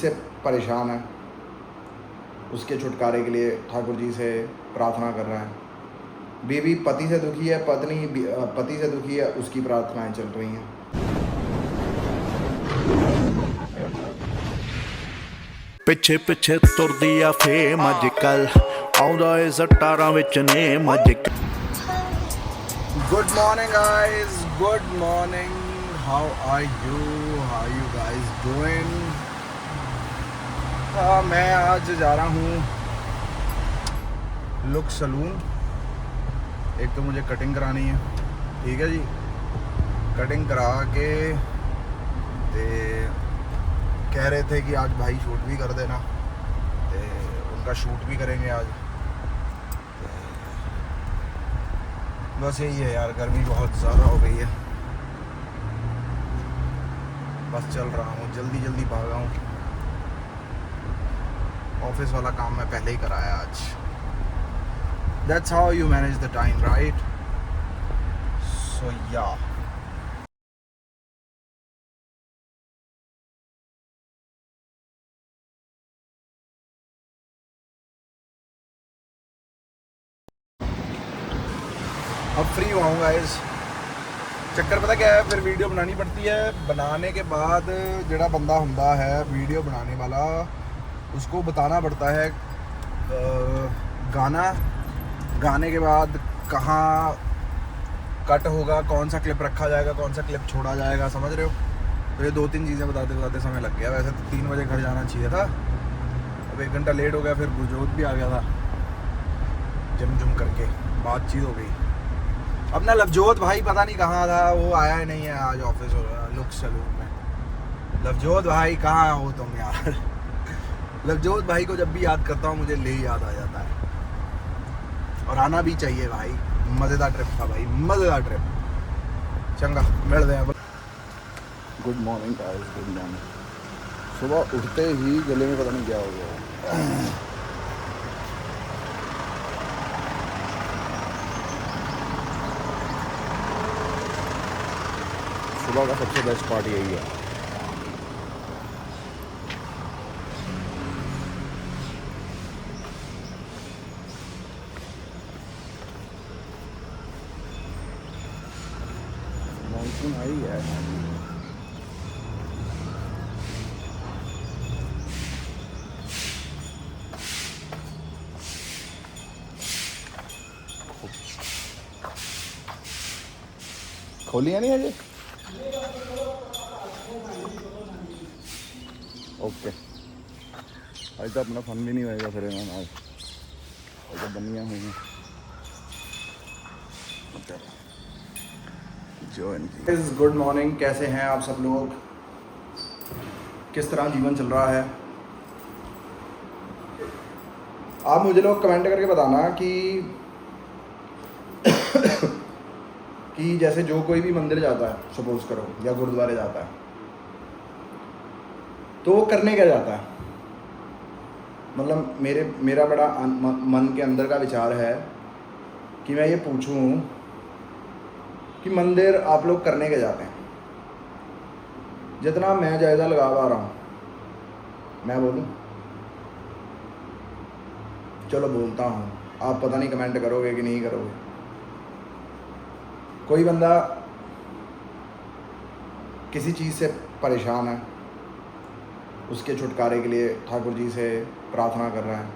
से परेशान है, उसके छुटकारे के लिए ठाकुर जी से प्रार्थना कर रहा है। बीवी पति से दुखी है, पत्नी पति से दुखी है, उसकी प्रार्थनाएं चल रही हैं। ਪਿੱਛੇ ਪਿੱਛੇ ਤੁਰਦੀ ਆ ਫੇਮ ਅੱਜ ਕੱਲ ਆਉਂਦਾ ਏ ਸਟਾਰਾਂ ਵਿੱਚ ਨੇਮ ਅੱਜ good morning guys, good morning. How are you guys doing? मैं आज जा रहा हूँ लुक सलून। एक तो मुझे कटिंग करानी है, ठीक है जी। कटिंग करा के ते कह रहे थे कि आज भाई शूट भी कर देना, ते उनका शूट भी करेंगे आज। बस यही है यार, गर्मी बहुत ज़्यादा हो गई है। बस चल रहा हूँ, जल्दी जल्दी भागा हूँ। ऑफिस वाला काम मैं पहले ही कराया आज। That's how you manage the time, right? So yeah. अब फ्री हुआ हूँ गाइस। चक्कर पता क्या है, फिर वीडियो बनानी पड़ती है। बनाने के बाद जड़ा बंदा हुंदा है वीडियो बनाने वाला, उसको बताना पड़ता है गाने के बाद कहाँ कट होगा, कौन सा क्लिप रखा जाएगा, कौन सा क्लिप छोड़ा जाएगा, समझ रहे हो? तो ये 2-3 चीज़ें बताते बताते समय लग गया। वैसे तो 3 बजे घर जाना चाहिए था, अब 1 घंटा लेट हो गया। फिर गुरजोत भी आ गया था, जिम करके बातचीत हो गई। अपना लवजोत भाई पता नहीं कहाँ था, वो आया ही नहीं है आज ऑफिस लुक सलून में। लवजोत भाई कहाँ हो तुम यार? लवजोत भाई को जब भी याद करता हूँ मुझे ले याद आ जाता है, और आना भी चाहिए भाई। मज़ेदार ट्रिप था भाई, मज़ेदार ट्रिप। चंगा मिलते हैं। Good morning guys, good morning. सुबह उठते ही गले में पता नहीं क्या हो गया। सुबह का सबसे बेस्ट पार्ट यही है। मानसून आई है। खोली है नहीं अजय? ओके, आज तो अपना फन भी नहीं होएगा फिर आज तो बनिया हुई हैं। गुड मॉर्निंग, कैसे हैं आप सब लोग? किस तरह जीवन चल रहा है? आप मुझे लोग कमेंट करके बताना कि जैसे जो कोई भी मंदिर जाता है, सपोज करो, या गुरुद्वारे जाता है, तो वो करने क्या जाता है? मतलब मेरा बड़ा मन के अंदर का विचार है कि मैं ये पूछूं कि मंदिर आप लोग करने के जाते हैं? जितना मैं जायज़ा लगा पा रहा हूँ, मैं बोलूँ? चलो बोलता हूँ, आप पता नहीं कमेंट करोगे कि नहीं करोगे। कोई बंदा किसी चीज़ से परेशान है, उसके छुटकारे के लिए ठाकुर जी से प्रार्थना कर रहा है।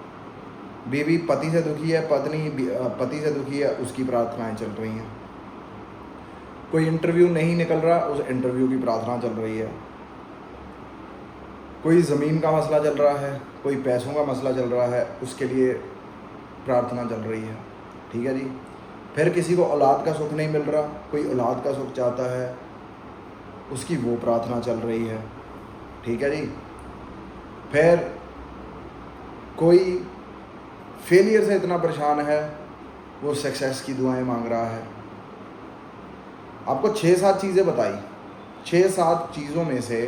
बीवी पति से दुखी है, पत्नी पति से दुखी है, उसकी प्रार्थनाएं चल रही हैं। कोई इंटरव्यू नहीं निकल रहा, उस इंटरव्यू की प्रार्थना चल रही है। कोई ज़मीन का मसला चल रहा है, कोई पैसों का मसला चल रहा है, उसके लिए प्रार्थना चल रही है, ठीक है जी। फिर किसी को औलाद का सुख नहीं मिल रहा, कोई औलाद का सुख चाहता है, उसकी वो प्रार्थना चल रही है, ठीक है जी। फिर कोई फेलियर से इतना परेशान है, वो सक्सेस की दुआएं मांग रहा है। आपको 6-7 चीज़ें बताई, 6-7 चीज़ों में से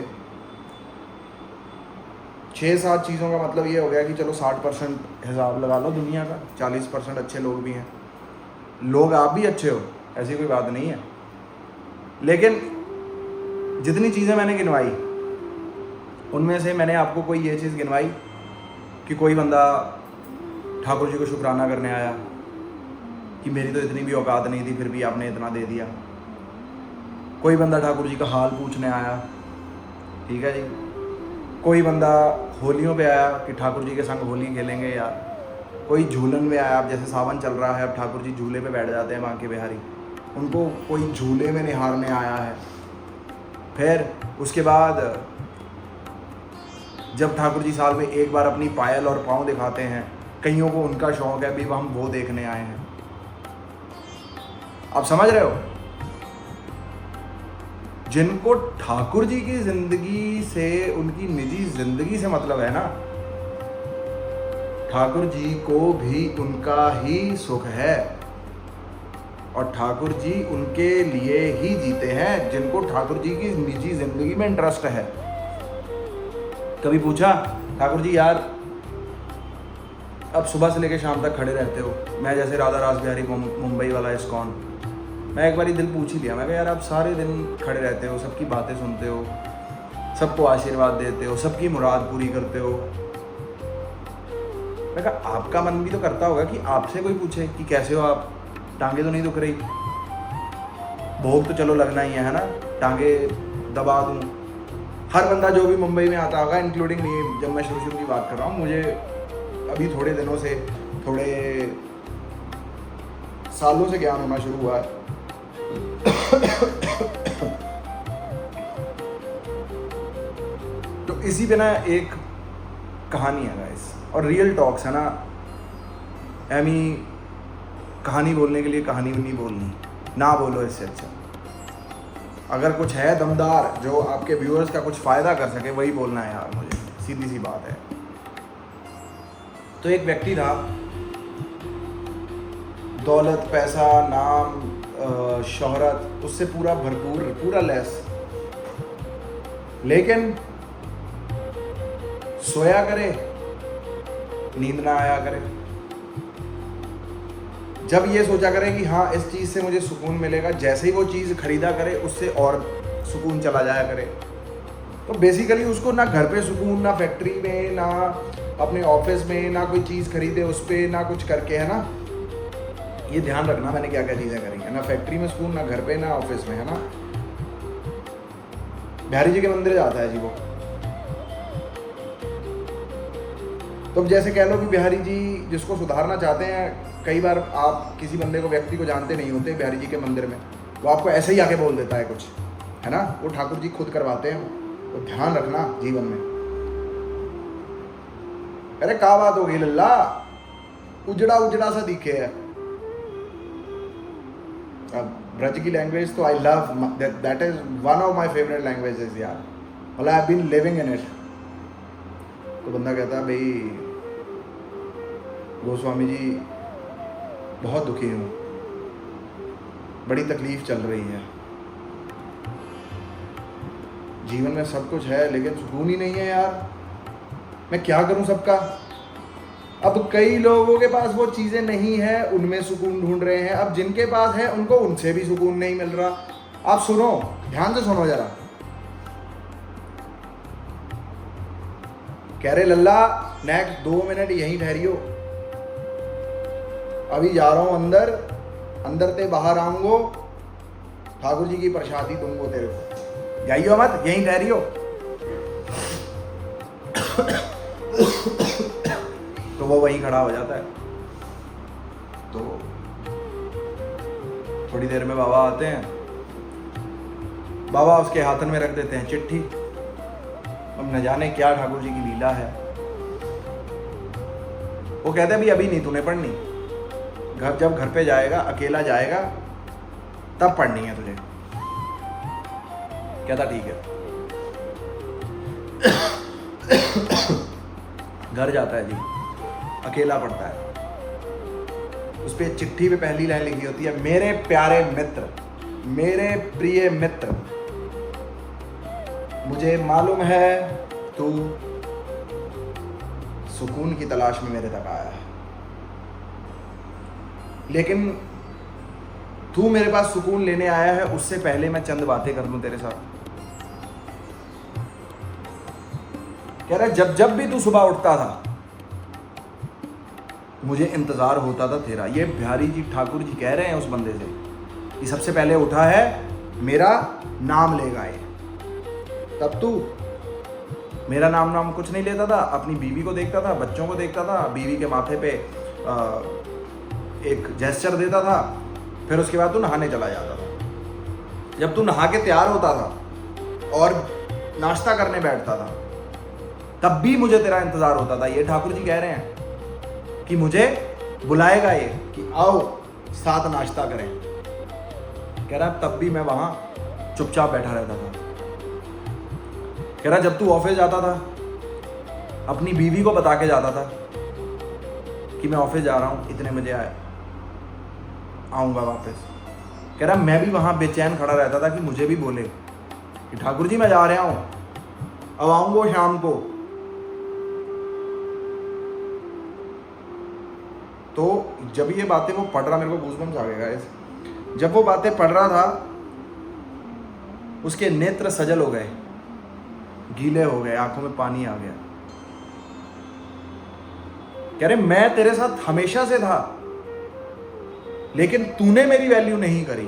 6-7 चीज़ों का मतलब ये हो गया कि चलो 60% हिसाब लगा लो दुनिया का, 40% अच्छे लोग भी हैं। लोग आप भी अच्छे हो, ऐसी कोई बात नहीं है, लेकिन जितनी चीज़ें मैंने गिनवाई उनमें से मैंने आपको कोई ये चीज़ गिनवाई कि कोई बंदा ठाकुर जी को शुक्राना करने आया कि मेरी तो इतनी भी औकात नहीं थी फिर भी आपने इतना दे दिया। कोई बंदा ठाकुर जी का हाल पूछने आया, ठीक है जी। कोई बंदा होलियों पे आया कि ठाकुर जी के संग होली खेलेंगे यार। कोई झूलन में आया, अब जैसे सावन चल रहा है, अब ठाकुर जी झूले पे बैठ जाते हैं बांके बिहारी, उनको कोई झूले में निहारने आया है। फिर उसके बाद जब ठाकुर जी साल में एक बार अपनी पायल और पाँव दिखाते हैं, कईयों को उनका शौक है भी हम वो देखने आए हैं। आप समझ रहे हो? जिनको ठाकुर जी की जिंदगी से, उनकी निजी जिंदगी से मतलब है ना, ठाकुर जी को भी उनका ही सुख है और ठाकुर जी उनके लिए ही जीते हैं जिनको ठाकुर जी की निजी जिंदगी में इंटरेस्ट है। कभी पूछा ठाकुर जी यार अब सुबह से लेकर शाम तक खड़े रहते हो, मैं जैसे राधा रास बिहारी मुंबई वाला इस्कॉन, मैं एक बार दिल पूछ ही लिया, मैं कहा यार आप सारे दिन खड़े रहते हो, सबकी बातें सुनते हो, सबको आशीर्वाद देते हो, सबकी मुराद पूरी करते हो, मैं कहा आपका मन भी तो करता होगा कि आपसे कोई पूछे कि कैसे हो आप, टांगे तो नहीं दुख रही, भोग तो चलो लगना ही है ना, टांगे दबा दूं। हर बंदा जो भी मुंबई में आता होगा, इंक्लूडिंग मी, जब मैं शुरू की बात कर रहा हूँ, मुझे अभी थोड़े दिनों से, थोड़े सालों से ज्ञान होना शुरू हुआ है। तो इसी पे ना एक कहानी है गाइस, और रियल टॉक्स है ना, एमी कहानी बोलने के लिए कहानी नहीं बोलनी, ना बोलो इससे अच्छा। अगर कुछ है दमदार जो आपके व्यूअर्स का कुछ फ़ायदा कर सके वही बोलना है यार, मुझे सीधी सी बात है। तो एक व्यक्ति था, दौलत, पैसा, नाम, शोहरत, उससे पूरा भरपूर, पूरा लेस, लेकिन सोया करे, नींद ना आया करे। जब ये सोचा करे कि हाँ इस चीज़ से मुझे सुकून मिलेगा, जैसे ही वो चीज़ खरीदा करे उससे और सुकून चला जाया करे। तो बेसिकली उसको ना घर पे सुकून, ना फैक्ट्री में, ना अपने ऑफिस में, ना कोई चीज़ खरीदे उस पर, ना कुछ करके, है ना। ये ध्यान रखना मैंने क्या क्या चीज़ें करी है, ना फैक्ट्री में सुकून, ना घर पे, ना ऑफिस में, है ना। बिहारी जी के मंदिर जाता है जी वो। तो जैसे कह लो कि बिहारी जी जिसको सुधारना चाहते हैं, कई बार आप किसी बंदे को, व्यक्ति को जानते नहीं होते बिहारी जी के मंदिर में, वो आपको ऐसे ही आके बोल देता है कुछ, है ना। वो ठाकुर जी खुद करवाते हैं, तो ध्यान रखना जीवन में। अरे क्या बात होगी लल्ला, उजड़ा उजड़ा सा दिखे है। ब्रज की लैंग्वेज तो I love, that is one of my favourite languages यार, मतलब I have been living in it. तो बंदा कहता है भाई गोस्वामी जी बहुत दुखी हूँ, बड़ी तकलीफ चल रही है, जीवन में सब कुछ है लेकिन सुकून ही नहीं है यार, मैं क्या करूँ सबका। अब कई लोगों के पास वो चीज़ें नहीं है, उनमें सुकून ढूंढ रहे हैं, अब जिनके पास है उनको उनसे भी सुकून नहीं मिल रहा। आप सुनो, ध्यान से सुनो जरा। कह रहे लल्ला नेक्स्ट 2 मिनट यहीं ठहरियो, अभी जा रहा हूं अंदर, अंदर से बाहर आऊंगो, ठाकुर जी की प्रसादी दूंगो तेरे को, जाइयो मत, यहीं ठहरियो। तो वो वहीं खड़ा हो जाता है। तो थोड़ी देर में बाबा आते हैं, बाबा उसके हाथन में रख देते हैं चिट्ठी। अब न जाने क्या ठाकुर जी की लीला है। वो कहते हैं भाई अभी नहीं तूने पढ़नी, घर जब घर पे जाएगा, अकेला जाएगा, तब पढ़नी है तुझे। कहता ठीक है। घर जाता है जी, अकेला पढ़ता है। उस पे चिट्ठी पे पहली लाइन लिखी होती है, मेरे प्यारे मित्र, मेरे प्रिय मित्र, मुझे मालूम है तू सुकून की तलाश में मेरे तक आया है, लेकिन तू मेरे पास सुकून लेने आया है, उससे पहले मैं चंद बातें कर लूं तेरे साथ। कह रहा है जब जब भी तू सुबह उठता था मुझे इंतजार होता था तेरा। ये बिहारी जी ठाकुर जी कह रहे हैं उस बंदे से कि सबसे पहले उठा है, मेरा नाम लेगा ये, तब तू मेरा नाम कुछ नहीं लेता था, अपनी बीवी को देखता था, बच्चों को देखता था, बीवी के माथे पे एक जेस्चर देता था, फिर उसके बाद तू नहाने चला जाता था। जब तू नहा के तैयार होता था और नाश्ता करने बैठता था तब भी मुझे तेरा इंतजार होता था। ये ठाकुर जी कह रहे हैं कि मुझे बुलाएगा ये कि आओ साथ नाश्ता करें। कह रहा तब भी मैं वहां चुपचाप बैठा रहता था। कह रहा जब तू ऑफिस जाता था अपनी बीवी को बता के जाता था कि मैं ऑफिस जा रहा हूं, इतने बजे आऊंगा वापस। कह रहा मैं भी वहां बेचैन खड़ा रहता था कि मुझे भी बोले कि ठाकुर जी मैं जा रहा हूं, अब आऊंगा शाम को। तो जब ये बातें वो पढ़ रहा, मेरे को गूज़बम्स आ गए गाइस। जब वो बातें पढ़ रहा था उसके नेत्र सजल हो गए, गीले हो गए, आंखों में पानी आ गया। कह रहे मैं तेरे साथ हमेशा से था लेकिन तूने मेरी वैल्यू नहीं करी,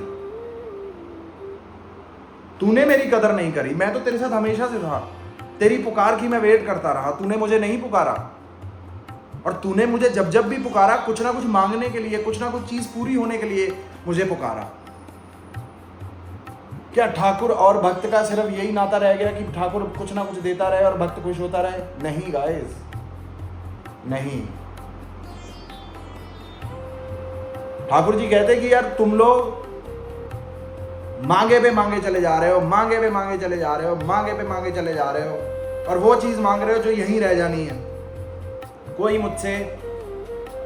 तूने मेरी कदर नहीं करी। मैं तो तेरे साथ हमेशा से था, तेरी पुकार की मैं वेट करता रहा, तूने मुझे नहीं पुकारा। और तूने मुझे जब जब भी पुकारा कुछ ना कुछ मांगने के लिए, कुछ ना कुछ चीज पूरी होने के लिए मुझे पुकारा। क्या ठाकुर और भक्त का सिर्फ यही नाता रह गया कि ठाकुर कुछ ना कुछ देता रहे और भक्त खुश होता रहे? नहीं गाइस, नहीं। ठाकुर जी कहते कि यार तुम लोग मांगे पे मांगे चले जा रहे हो, मांगे पे मांगे चले जा रहे हो, मांगे पे मांगे चले जा रहे हो और वो चीज मांग रहे हो जो यहीं रह जानी है। कोई मुझसे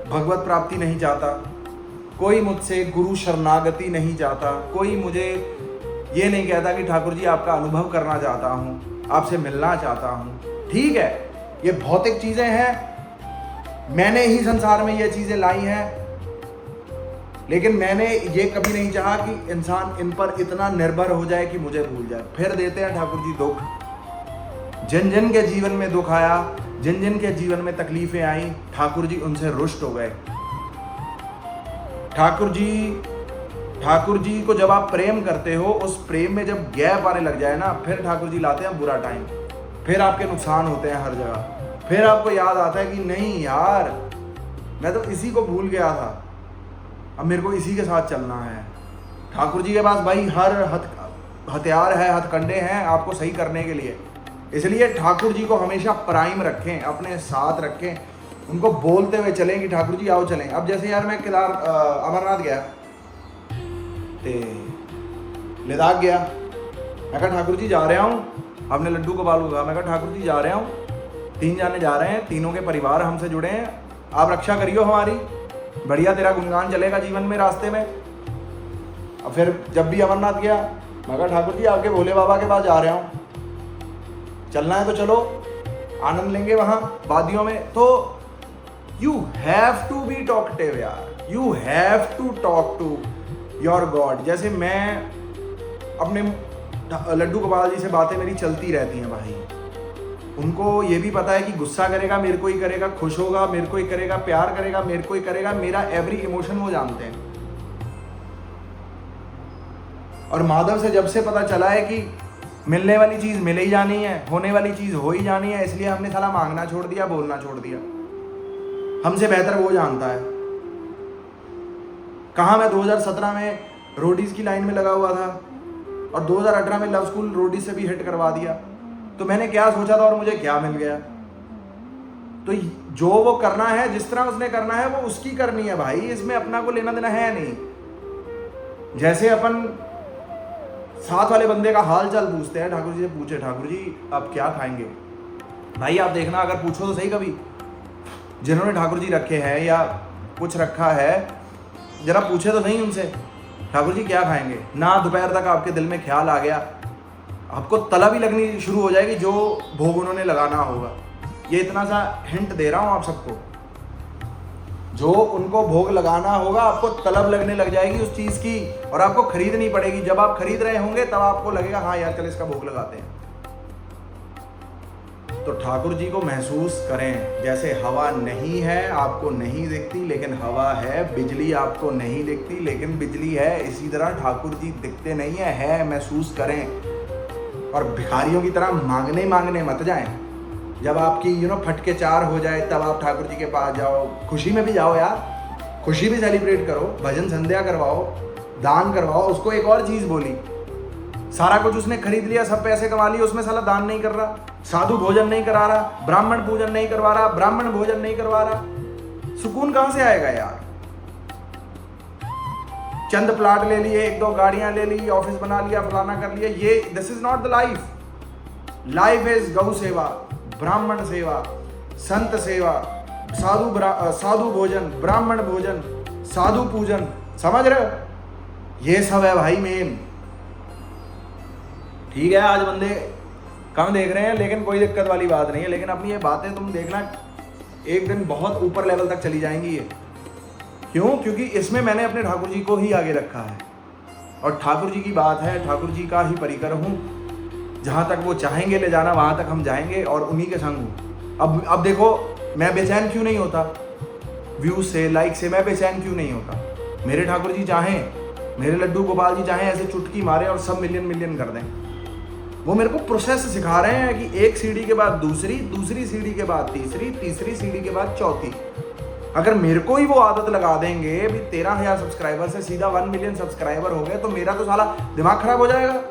भगवत प्राप्ति नहीं चाहता, कोई मुझसे गुरु शरणागति नहीं चाहता, कोई मुझे ये नहीं कहता कि ठाकुर जी आपका अनुभव करना चाहता हूँ, आपसे मिलना चाहता हूँ। ठीक है, ये भौतिक चीजें हैं, मैंने ही संसार में ये चीजें लाई हैं, लेकिन मैंने ये कभी नहीं चाहा कि इंसान इन पर इतना निर्भर हो जाए कि मुझे भूल जाए। फिर देते हैं ठाकुर जी दुख। जिन जिन के जीवन में दुख आया, जिन जिन के जीवन में तकलीफें आई, ठाकुर जी उनसे रुष्ट हो गए। ठाकुर जी को जब आप प्रेम करते हो, उस प्रेम में जब गैप आने लग जाए ना, फिर ठाकुर जी लाते हैं बुरा टाइम, फिर आपके नुकसान होते हैं हर जगह, फिर आपको याद आता है कि नहीं यार मैं तो इसी को भूल गया था, अब मेरे को इसी के साथ चलना है। ठाकुर जी के पास भाई हर हथियार है, हथकंडे हैं आपको सही करने के लिए। इसलिए ठाकुर जी को हमेशा प्राइम रखें, अपने साथ रखें, उनको बोलते हुए चलें कि ठाकुर जी आओ चलें। अब जैसे यार मैं अमरनाथ गया, लद्दाख गया, मैं कहा ठाकुर जी जा रहा हूँ, अपने लड्डू को बालूंगा, मैं कहा ठाकुर जी जा रहा हूँ, 3 जाने जा रहे हैं, तीनों के परिवार हमसे जुड़े हैं, आप रक्षा करियो हमारी, बढ़िया तेरा गुणगान चलेगा जीवन में, रास्ते में। अब फिर जब भी अमरनाथ गया, मैं कहा ठाकुर जी आपके भोले बाबा के पास जा रहा हूँ, चलना है तो चलो, आनंद लेंगे वहां वादियों में। तो you have to be talkative यार, you have to talk to your God. जैसे मैं अपने लड्डू गोपाल जी से बातें मेरी चलती रहती हैं भाई, उनको ये भी पता है कि गुस्सा करेगा मेरे को ही करेगा, खुश होगा मेरे को ही करेगा, प्यार करेगा मेरे को ही करेगा, मेरा एवरी इमोशन वो जानते हैं। और माधव से जब से पता चला है कि मिलने वाली चीज मिल ही जानी है, होने वाली चीज हो ही जानी है, इसलिए हमने साला मांगना छोड़ दिया, बोलना छोड़ दिया। हमसे बेहतर वो जानता है। कहाँ मैं 2017 में रोडीज की लाइन में लगा हुआ था और 2018 में लव स्कूल रोडीज से भी हिट करवा दिया। तो मैंने क्या सोचा था और मुझे क्या मिल गया। तो जो वो करना है, जिस तरह उसने करना है वो उसकी करनी है भाई, इसमें अपना को लेना देना है नहीं। जैसे अपन साथ वाले बंदे का हाल चाल पूछते हैं, ठाकुर जी से पूछे ठाकुर जी आप क्या खाएंगे, भाई आप देखना अगर पूछो तो सही कभी जिन्होंने ठाकुर जी रखे हैं या कुछ रखा है, जरा पूछे तो सही उनसे ठाकुर जी क्या खाएंगे। ना दोपहर तक आपके दिल में ख्याल आ गया, आपको तलब ही लगनी शुरू हो जाएगी जो भोग उन्होंने लगाना होगा। ये इतना सा हिंट दे रहा हूँ आप सबको, जो उनको भोग लगाना होगा आपको तलब लगने लग जाएगी उस चीज की, और आपको खरीदनी पड़ेगी। जब आप खरीद रहे होंगे तब आपको लगेगा हाँ यार चल इसका भोग लगाते हैं। तो ठाकुर जी को महसूस करें। जैसे हवा नहीं है, आपको नहीं दिखती लेकिन हवा है, बिजली आपको नहीं दिखती लेकिन बिजली है, इसी तरह ठाकुर जी दिखते नहीं है, महसूस करें। और भिखारियों की तरह मांगने मांगने मत जाएं। जब आपकी फटके 4 हो जाए तब आप ठाकुर जी के पास जाओ। खुशी में भी जाओ यार, खुशी भी सेलिब्रेट करो, भजन संध्या करवाओ, दान करवाओ। उसको एक और चीज़ बोली, सारा कुछ उसने खरीद लिया, सब पैसे कमा लिए, उसमें साला दान नहीं कर रहा, साधु भोजन नहीं करा रहा, ब्राह्मण पूजन नहीं करवा रहा, ब्राह्मण भोजन नहीं करवा रहा। सुकून कहां से आएगा यार? चंद प्लाट ले लिए, 1-2 गाड़ियां ले ली, ऑफिस बना लिया, फलाना कर लिया, ये this is not the life. Life is गौ सेवा, ब्राह्मण सेवा, संत सेवा, साधु भोजन, ब्राह्मण भोजन, साधु पूजन, समझ रहे हो? ये सब है भाई मेन। ठीक है, आज बंदे कम देख रहे हैं लेकिन कोई दिक्कत वाली बात नहीं है। लेकिन अपनी ये बातें तुम देखना एक दिन बहुत ऊपर लेवल तक चली जाएंगी ये। क्यों? क्योंकि इसमें मैंने अपने ठाकुर जी को ही आगे रखा है और ठाकुर जी की बात है, ठाकुर जी का ही परिकर हूँ। जहाँ तक वो चाहेंगे ले जाना वहाँ तक हम जाएंगे और उन्हीं के संग हूँ। अब देखो, मैं बेचैन क्यों नहीं होता व्यूज से, लाइक से, मैं बेचैन क्यों नहीं होता? मेरे ठाकुर जी चाहें, मेरे लड्डू गोपाल जी चाहें ऐसे चुटकी मारे और सब मिलियन कर दें। वो मेरे को प्रोसेस सिखा रहे हैं कि एक सीढ़ी के बाद दूसरी, दूसरी सीढ़ी के बाद तीसरी, तीसरी सीढ़ी के बाद चौथी। अगर मेरे को ही वो आदत लगा देंगे भी 13,000 सब्सक्राइबर से सीधा 1 मिलियन सब्सक्राइबर हो गए, तो मेरा तो साला दिमाग खराब हो जाएगा।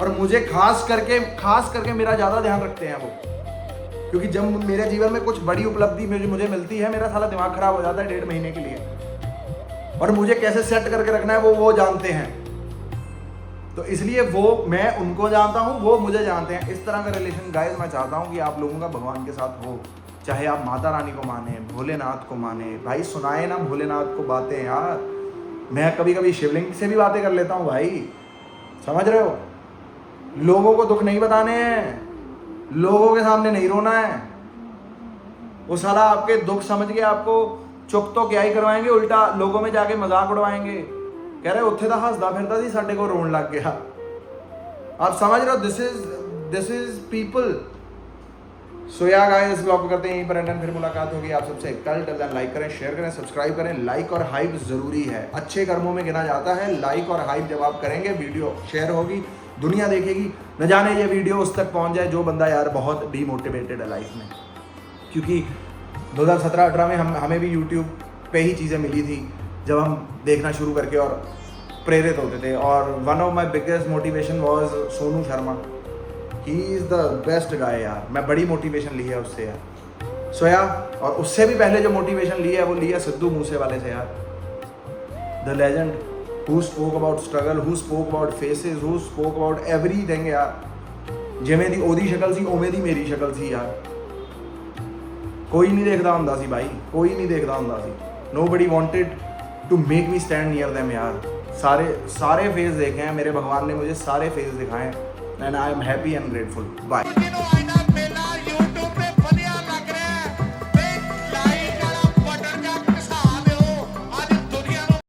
और मुझे खास करके मेरा ज़्यादा ध्यान रखते हैं वो, क्योंकि जब मेरे जीवन में कुछ बड़ी उपलब्धि मुझे मिलती है, मेरा साला दिमाग खराब हो जाता है 1.5 महीने के लिए। और मुझे कैसे सेट करके रखना है वो जानते हैं। तो इसलिए वो, मैं उनको जानता हूँ, वो मुझे जानते हैं। इस तरह का रिलेशन गाइस मैं चाहता हूँ कि आप लोगों का भगवान के साथ हो। चाहे आप माता रानी को माने, भोलेनाथ को माने, भाई सुनाए ना भोलेनाथ को बातें यार। मैं कभी कभी शिवलिंग से भी बातें कर लेता हूँ भाई, समझ रहे हो? लोगों को दुख नहीं बताने हैं, लोगों के सामने नहीं रोना है। वो साला आपके दुख समझ के आपको चुप तो क्या ही करवाएंगे, उल्टा लोगों में जाके मजाक उड़वाएंगे। कह रहे उत्थे दा हसदा फिरदा सी, साडे को रोन लग गया। आप समझ रहे हो? This is people. सो या गाइस, ब्लॉग करते हैं यहीं पर एंड। फिर मुलाकात होगी आप सबसे कल। टिल देन लाइक करें, शेयर करें, सब्सक्राइब करें। लाइक और हाइप जरूरी है, अच्छे कर्मों में गिना जाता है। लाइक और हाइप जब आप करेंगे, वीडियो शेयर होगी, दुनिया देखेगी। न जाने ये वीडियो उस तक पहुंच जाए जो बंदा यार बहुत डीमोटिवेटेड है लाइफ में। क्योंकि 2017-18 में हमें भी यूट्यूब पे ही चीज़ें मिली थी, जब हम देखना शुरू करके और प्रेरित होते थे। और one of my biggest motivation was Sonu Sharma. He is the best guy यार। मैं बड़ी मोटिवेशन ली है उससे यार। सो यार, और उससे भी पहले जो मोटिवेशन ली है वो ली है सिद्धू मूसेवाले से यार। The legend who spoke about struggle, who spoke about faces, who spoke about everything यार। जिमें दी ओदी शक्ल सी उवें दी मेरी शक्ल सी यार। कोई नहीं देखता हुंदा सी भाई, कोई नहीं देखता हुंदा सी। Nobody wanted to make me stand near them यार। सारे फेस देखे हैं मेरे भगवान ने, मुझे सारे फेस दिखाए हैं। And I am happy and grateful. Bye.